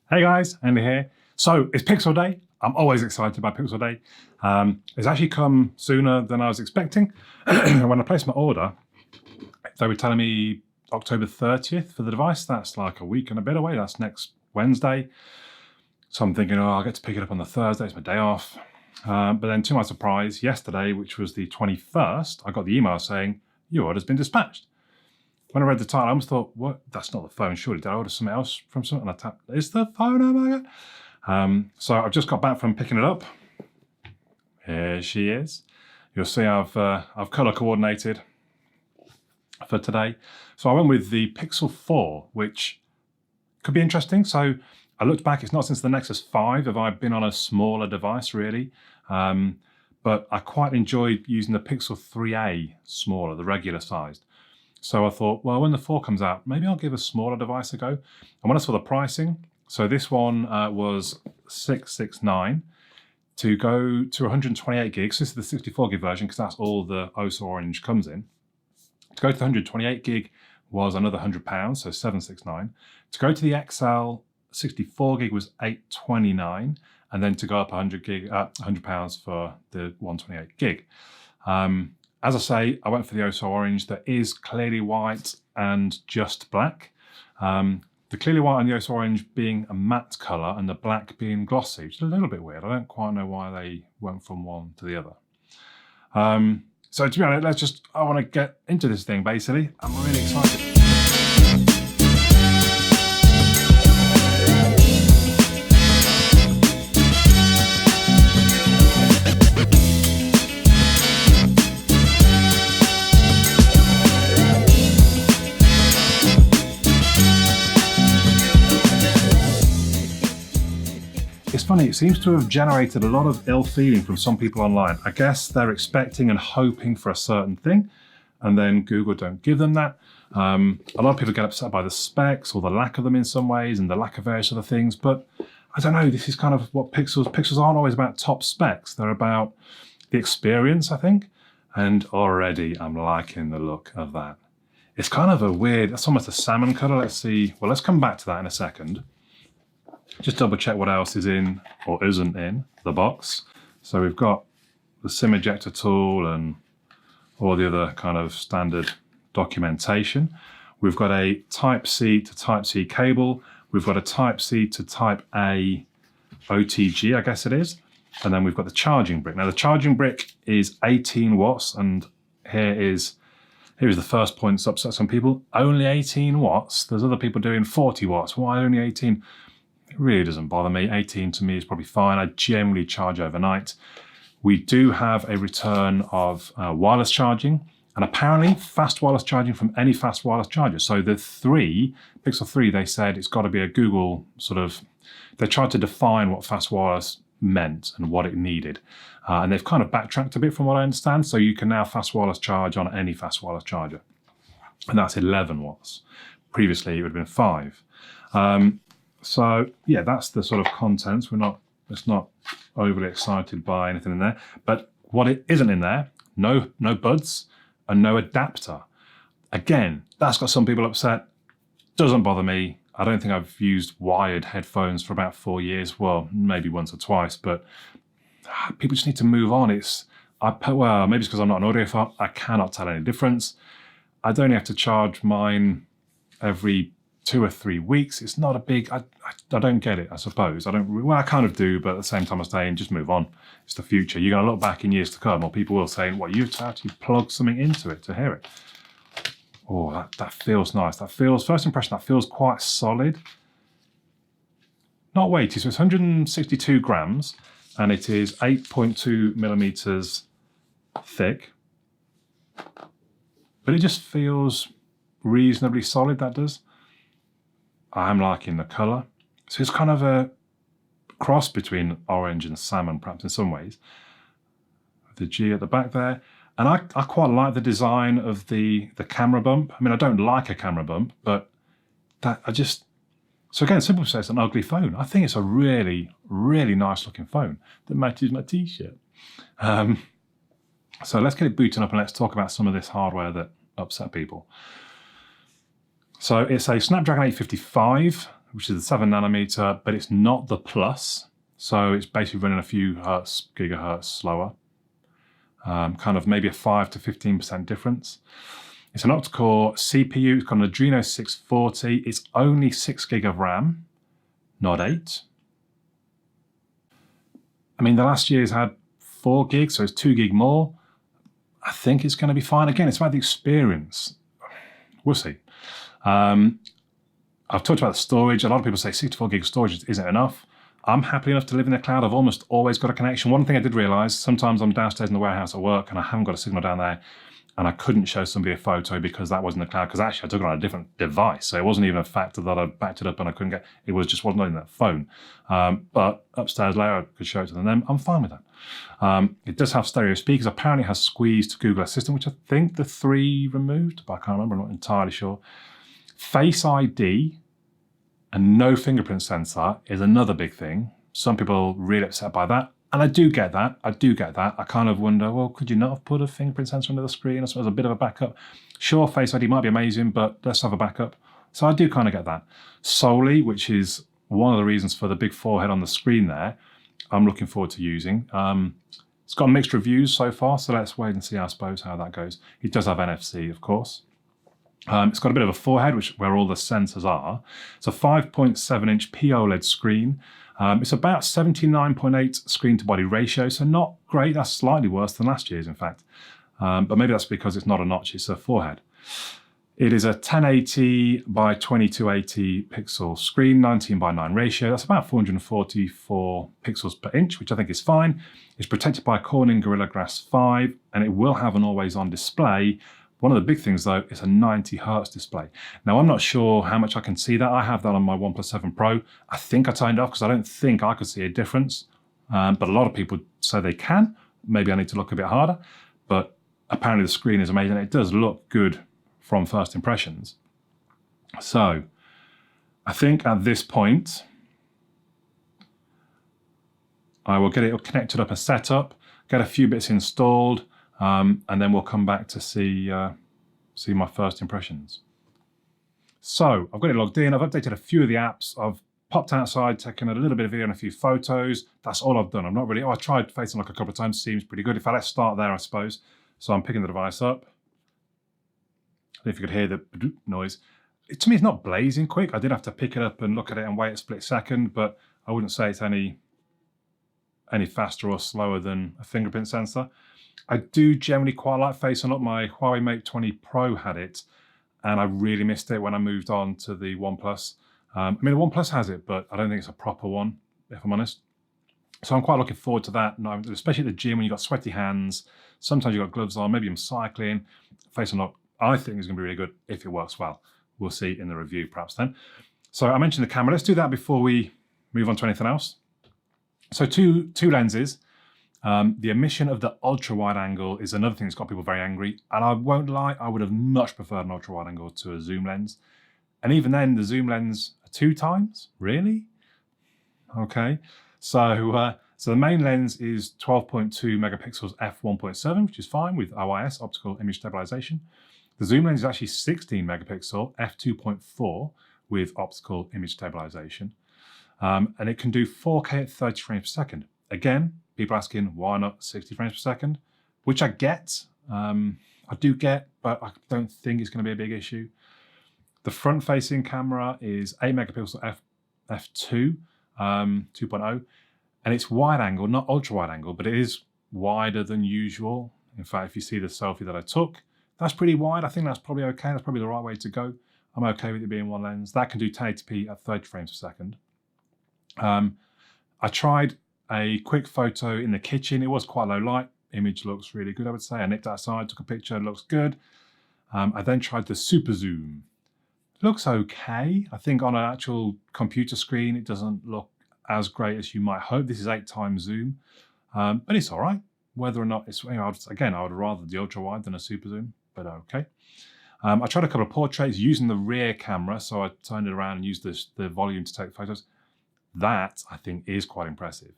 Hey guys, Andy here. So it's Pixel Day. I'm always excited by Pixel Day. It's actually come sooner than I was expecting. When I placed my order, they were telling me October 30th for the device. That's like a week and a bit away. That's next Wednesday. So I'm thinking, oh, I'll get to pick it up on the Thursday. It's my day off. But then to my surprise, yesterday, which was the 21st, I got the email saying, your order's been dispatched. When I read the title, I almost thought, what? That's not the phone, surely. Did I order something else from someone? And I tapped, it's the phone, oh my God. So I've just got back from picking it up. Here she is. You'll see I've color coordinated for today. So I went with the Pixel 4, which could be interesting. So I looked back, it's not since the Nexus 5 have I been on a smaller device really. But I quite enjoyed using the Pixel 3a smaller, the regular sized. So I thought, well, when the 4 comes out, maybe I'll give a smaller device a go. And when I saw the pricing, so this one was $669 to go to 128 gigs. This is the 64 gig version because that's all the OSA Orange comes in. To go to the 128 gig was another £100, so $769. To go to the XL 64 gig was $829, and then to go up £100 for the 128 gig. As I say, I went for the OSA Orange that is clearly white and just black. The clearly white and the OSA Orange being a matte colour and the black being glossy, which is a little bit weird. I don't quite know why they went from one to the other. So to be honest, I want to get into this thing basically. I'm really excited. It's funny, it seems to have generated a lot of ill feeling from some people online. I guess they're expecting and hoping for a certain thing, and then Google don't give them that. A lot of people get upset by the specs or the lack of them in some ways and the lack of various other things, but I don't know, this is kind of what Pixels aren't always about top specs. They're about the experience, I think, and already I'm liking the look of that. It's kind of a weird, it's almost a salmon color. Let's see, well, let's come back to that in a second. Just double check what else is in or isn't in the box. So we've got the SIM ejector tool and all the other kind of standard documentation. We've got a Type-C to Type-C cable. We've got a Type-C to Type-A OTG, I guess it is. And then we've got the charging brick. Now the charging brick is 18 watts, and here's the first point that's upset some people. Only 18 watts. There's other people doing 40 watts. Why only 18? It really doesn't bother me. 18 to me is probably fine. I generally charge overnight. We do have a return of wireless charging, and apparently fast wireless charging from any fast wireless charger. So the Pixel 3, they said it's got to be a Google sort of, they tried to define what fast wireless meant and what it needed. And they've kind of backtracked a bit from what I understand. So you can now fast wireless charge on any fast wireless charger. And that's 11 watts. Previously it would have been 5. So yeah, that's the sort of contents. It's not overly excited by anything in there. But what it isn't in there, no buds and no adapter. Again, that's got some people upset. Doesn't bother me. I don't think I've used wired headphones for about 4 years. Well, maybe once or twice, but people just need to move on. Maybe it's because I'm not an audiophile. I cannot tell any difference. I'd only have to charge mine every 2 or 3 weeks. It's not a big, I don't get it, I suppose. I kind of do, but at the same time I'm saying just move on. It's the future. You're going to look back in years to come, or people will say, what, you have to actually plug something into it to hear it. Oh, that feels nice. First impression, that feels quite solid. Not weighty, so it's 162 grams, and it is 8.2 millimeters thick. But it just feels reasonably solid, that does. I'm liking the colour. So it's kind of a cross between orange and salmon, perhaps in some ways. The G at the back there. And I quite like the design of the camera bump. I mean, I don't like a camera bump, but so again, Simple says it's an ugly phone. I think it's a really, really nice looking phone that matches my t-shirt. So let's get it booting up and let's talk about some of this hardware that upset people. So it's a Snapdragon 855 which is the 7nm, but it's not the Plus. So it's basically running a few gigahertz slower. Kind of maybe a 5 to 15% difference. It's an octa-core CPU. It's got an Adreno 640. It's only 6 gig of RAM, not 8. I mean, the last year's had 4 gigs, so it's 2 gig more. I think it's going to be fine. Again, it's about the experience. We'll see. I've talked about the storage. A lot of people say 64 gig storage isn't enough. I'm happy enough to live in the cloud. I've almost always got a connection. One thing I did realize, sometimes I'm downstairs in the warehouse at work and I haven't got a signal down there, and I couldn't show somebody a photo because that wasn't the cloud, because actually I took it on a different device. So it wasn't even a factor that I backed it up and I couldn't get, it was just wasn't on that phone. But upstairs later I could show it to them. I'm fine with that. It does have stereo speakers. Apparently it has squeezed Google Assistant, which I think the 3 removed, but I can't remember, I'm not entirely sure. Face ID and no fingerprint sensor is another big thing. Some people are really upset by that. And I do get that. I kind of wonder, well, could you not have put a fingerprint sensor under the screen as a bit of a backup? Sure, Face ID might be amazing, but let's have a backup. So I do kind of get that. Soli, which is one of the reasons for the big forehead on the screen there, I'm looking forward to using. It's got mixed reviews so far, so let's wait and see, I suppose, how that goes. It does have NFC, of course. It's got a bit of a forehead, where all the sensors are. It's a 5.7-inch POLED screen. It's about 79.8 screen-to-body ratio, so not great. That's slightly worse than last year's, in fact. But maybe that's because it's not a notch, it's a forehead. It is a 1080 by 2280 pixel screen, 19 by 9 ratio. That's about 444 pixels per inch, which I think is fine. It's protected by Corning Gorilla Glass 5, and it will have an always-on display. One of the big things, though, is a 90 hertz display. Now, I'm not sure how much I can see that. I have that on my OnePlus 7 Pro. I think I turned it off because I don't think I could see a difference. But a lot of people say they can. Maybe I need to look a bit harder. But apparently the screen is amazing. It does look good from first impressions. So I think at this point, I will get it connected up and set up, get a few bits installed, and then we'll come back to see my first impressions. So I've got it logged in. I've updated a few of the apps. I've popped outside, taken a little bit of video and a few photos. That's all I've done. I'm not really, I tried Face Unlock a couple of times. Seems pretty good. In fact, let's start there, I suppose. So I'm picking the device up. I don't know if you could hear the noise. To me, it's not blazing quick. I did have to pick it up and look at it and wait a split second, but I wouldn't say it's any faster or slower than a fingerprint sensor. I do generally quite like Face Unlock. My Huawei Mate 20 Pro had it, and I really missed it when I moved on to the OnePlus. I mean, the OnePlus has it, but I don't think it's a proper one, if I'm honest. So I'm quite looking forward to that, especially at the gym when you've got sweaty hands. Sometimes you've got gloves on, maybe I'm cycling. Face Unlock, I think, is going to be really good if it works well. We'll see in the review perhaps then. So I mentioned the camera. Let's do that before we move on to anything else. So two lenses. The omission of the ultra-wide angle is another thing that's got people very angry. And I won't lie, I would have much preferred an ultra-wide angle to a zoom lens. And even then, the zoom lens 2 times? Really? Okay. So the main lens is 12.2 megapixels f1.7, which is fine with OIS, optical image stabilization. The zoom lens is actually 16 megapixel f2.4 with optical image stabilization. And it can do 4K at 30 frames per second. Again, people asking why not 60 frames per second, which I get. I do get, but I don't think it's going to be a big issue. The front-facing camera is 8 megapixel f2, 2.0, and it's wide angle, not ultra-wide angle, but it is wider than usual. In fact, if you see the selfie that I took, that's pretty wide. I think that's probably okay. That's probably the right way to go. I'm okay with it being one lens. That can do 1080p at 30 frames per second. I tried a quick photo in the kitchen. It was quite low light. Image looks really good, I would say. I nipped outside, took a picture, it looks good. I then tried the super zoom. Looks okay. I think on an actual computer screen, it doesn't look as great as you might hope. This is 8 times zoom, but it's all right. Whether or not it's, I would rather the ultra wide than a super zoom, but okay. I tried a couple of portraits using the rear camera. So I turned it around and used the volume to take photos. That I think is quite impressive.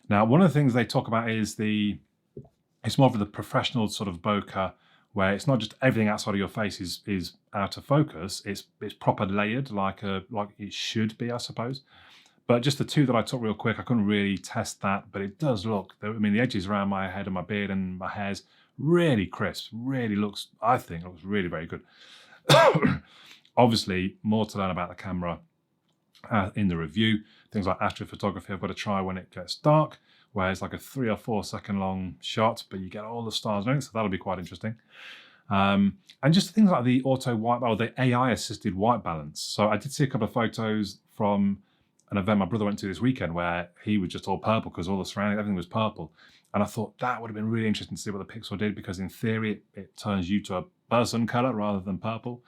Now, one of the things they talk about is it's more of the professional sort of bokeh where it's not just everything outside of your face is out of focus. It's proper layered, like it should be, I suppose. But just the two that I took real quick, I couldn't really test that, but it does look, I mean, the edges around my head and my beard and my hair's really crisp, really looks, I think, looks really very good. Obviously, more to learn about the camera in the review. Things like astrophotography I've got to try when it gets dark, where it's like a 3 or 4 second long shot, but you get all the stars in it, so that'll be quite interesting. And just things like the auto white, or the AI assisted white balance. So I did see a couple of photos from an event my brother went to this weekend where he was just all purple because all the surrounding, everything was purple. And I thought that would have been really interesting to see what the Pixel did, because in theory, it turns you to a person color rather than purple.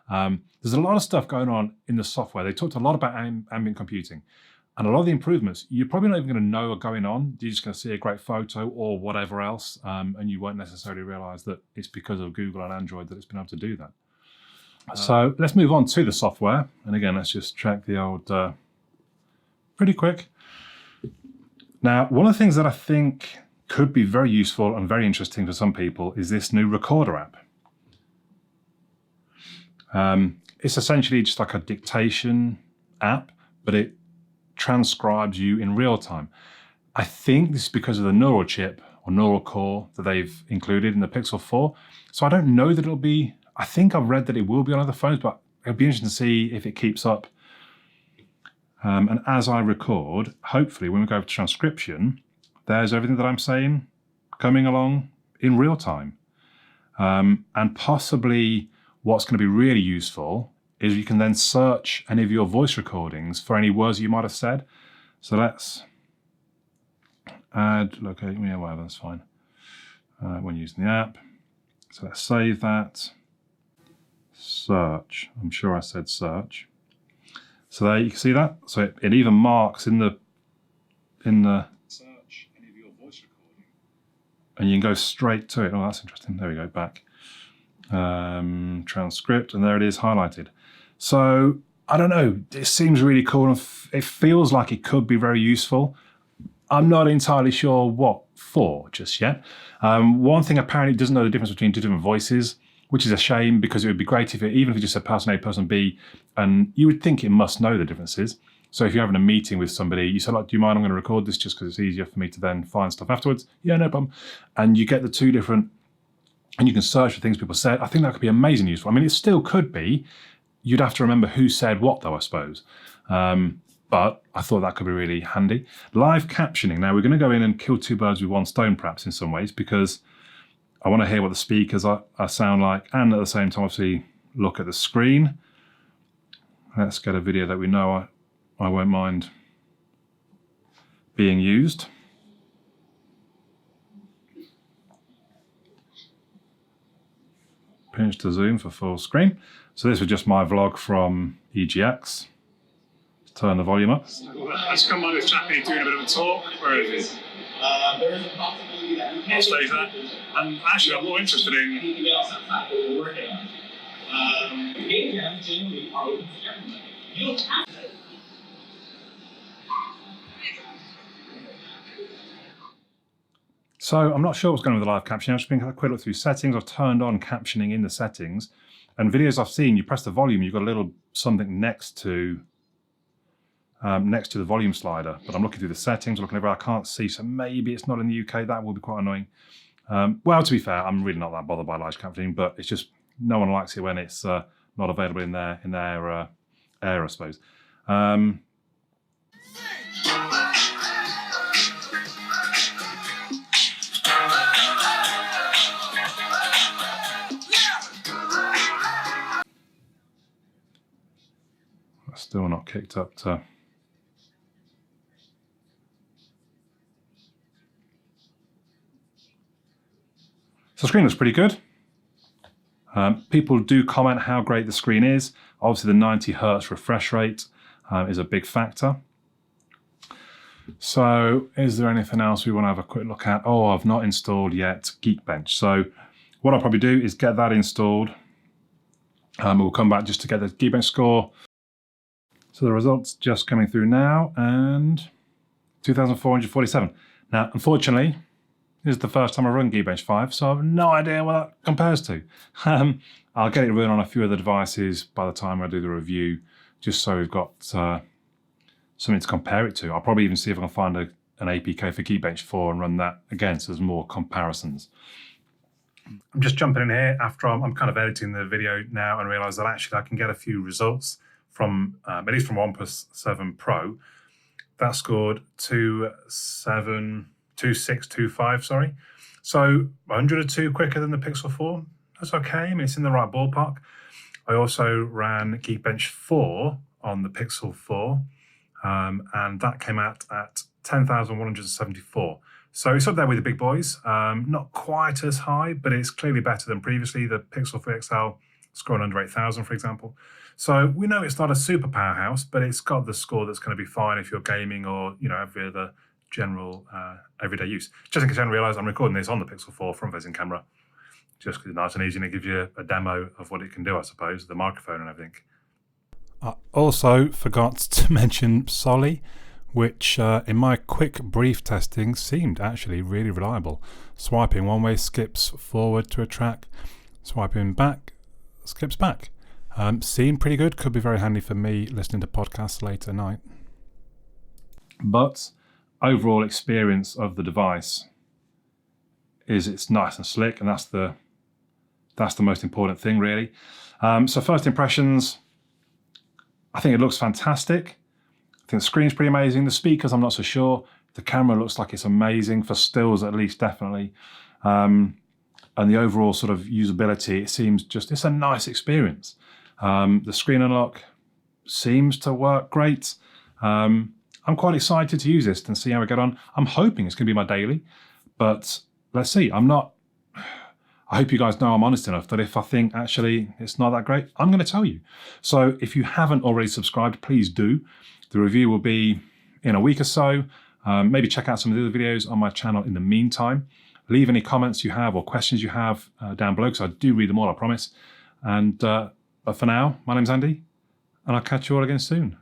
There's a lot of stuff going on in the software. They talked a lot about ambient computing, and a lot of the improvements, you're probably not even going to know are going on. You're just going to see a great photo or whatever else, and you won't necessarily realize that it's because of Google and Android that it's been able to do that. So let's move on to the software. And again, let's just check the old, pretty quick. Now, one of the things that I think could be very useful and very interesting for some people is this new recorder app. It's essentially just like a dictation app, but it transcribes you in real time. I think this is because of the neural chip or neural core that they've included in the Pixel 4. So I don't know that it'll be, I think I've read that it will be on other phones, but it'll be interesting to see if it keeps up. And as I record, hopefully when we go to transcription, there's everything that I'm saying coming along in real time. And possibly what's going to be really useful is you can then search any of your voice recordings for any words you might have said. So let's add, locate, yeah, whatever, that's fine. When using the app. So let's save that. Search, I'm sure I said search. So there you can see that. So it even marks in the search any of your voice recording. And you can go straight to it. Oh, that's interesting. There we go, back. Transcript, and there it is highlighted. So I don't know, it seems really cool, and it feels like it could be very useful. I'm not entirely sure what for just yet. One thing, apparently it doesn't know the difference between two different voices, which is a shame, because it would be great if it, even if it just said person A, person B, and you would think it must know the differences. So if you're having a meeting with somebody, you say, like, do you mind, I'm going to record this just because it's easier for me to then find stuff afterwards. Yeah, no problem. And you get the two different, and you can search for things people said. I think that could be amazing useful. I mean, it still could be. You'd have to remember who said what, though, I suppose. But I thought that could be really handy. Live captioning. Now, we're going to go in and kill two birds with one stone, perhaps, in some ways, because I want to hear what the speakers are sound like, and at the same time, obviously, look at the screen. Let's get a video that we know I won't mind being used. Pinch to zoom for full screen. So this was just my vlog from EGX. Turn the volume up. Let's come on with Chappie doing a bit of a talk. Where is it? There is a possibility that I'll stage that. And actually, I'm more interested in. So I'm not sure what's going on with the live captioning. I've just been a quick look through settings. I've turned on captioning in the settings, and videos I've seen, you press the volume, you've got a little something next to the volume slider. But I'm looking through the settings, looking everywhere, I can't see. So maybe it's not in the UK. That will be quite annoying. Well, to be fair, I'm really not that bothered by live captioning, but it's just no one likes it when it's not available in their air, I suppose. Still not kicked up to. So the screen looks pretty good. People do comment how great the screen is. Obviously the 90 Hertz refresh rate is a big factor. So is there anything else we want to have a quick look at? Oh, I've not installed yet Geekbench. So what I'll probably do is get that installed. We'll come back just to get the Geekbench score. So the results just coming through now, and 2,447. Now, unfortunately, This is the first time I run Geekbench 5, so I have no idea what that compares to. I'll get it run on a few other devices by the time I do the review, just so we've got something to compare it to. I'll probably even see if I can find an APK for Geekbench 4 and run that again, so there's more comparisons. I'm just jumping in here after I'm kind of editing the video now and realise that actually I can get a few results from, at least from OnePlus 7 Pro. That scored 2625, sorry. So 102 quicker than the Pixel 4. That's okay, I mean, it's in the right ballpark. I also ran Geekbench 4 on the Pixel 4, and that came out at 10,174. So it's up there with the big boys. Not quite as high, but it's clearly better than previously. The Pixel 3 XL scoring under 8,000, for example. So we know it's not a super powerhouse, but it's got the score that's going to be fine if you're gaming or, you know, every other general everyday use. Just in case you haven't realised, I'm recording this on the Pixel 4 front-facing camera, just because it's nice and easy and it gives you a demo of what it can do, I suppose, the microphone and everything. I also forgot to mention Soli, which in my quick brief testing seemed actually really reliable. Swiping one way skips forward to a track, swiping back skips back. Seemed pretty good, could be very handy for me listening to podcasts late at night. But overall experience of the device is it's nice and slick, and that's the most important thing, really. So first impressions, I think it looks fantastic. I think the screen's pretty amazing. The speakers, I'm not so sure. The camera looks like it's amazing, for stills at least, definitely. And the overall sort of usability, it seems it's a nice experience. The screen unlock seems to work great. I'm quite excited to use this and see how we get on. I'm hoping it's going to be my daily, but let's see. I hope you guys know I'm honest enough that if I think actually it's not that great, I'm going to tell you. So if you haven't already subscribed, please do. The review will be in a week or so. Maybe check out some of the other videos on my channel in the meantime. Leave any comments you have or questions you have down below, because I do read them all, I promise. And but for now, my name's Andy, and I'll catch you all again soon.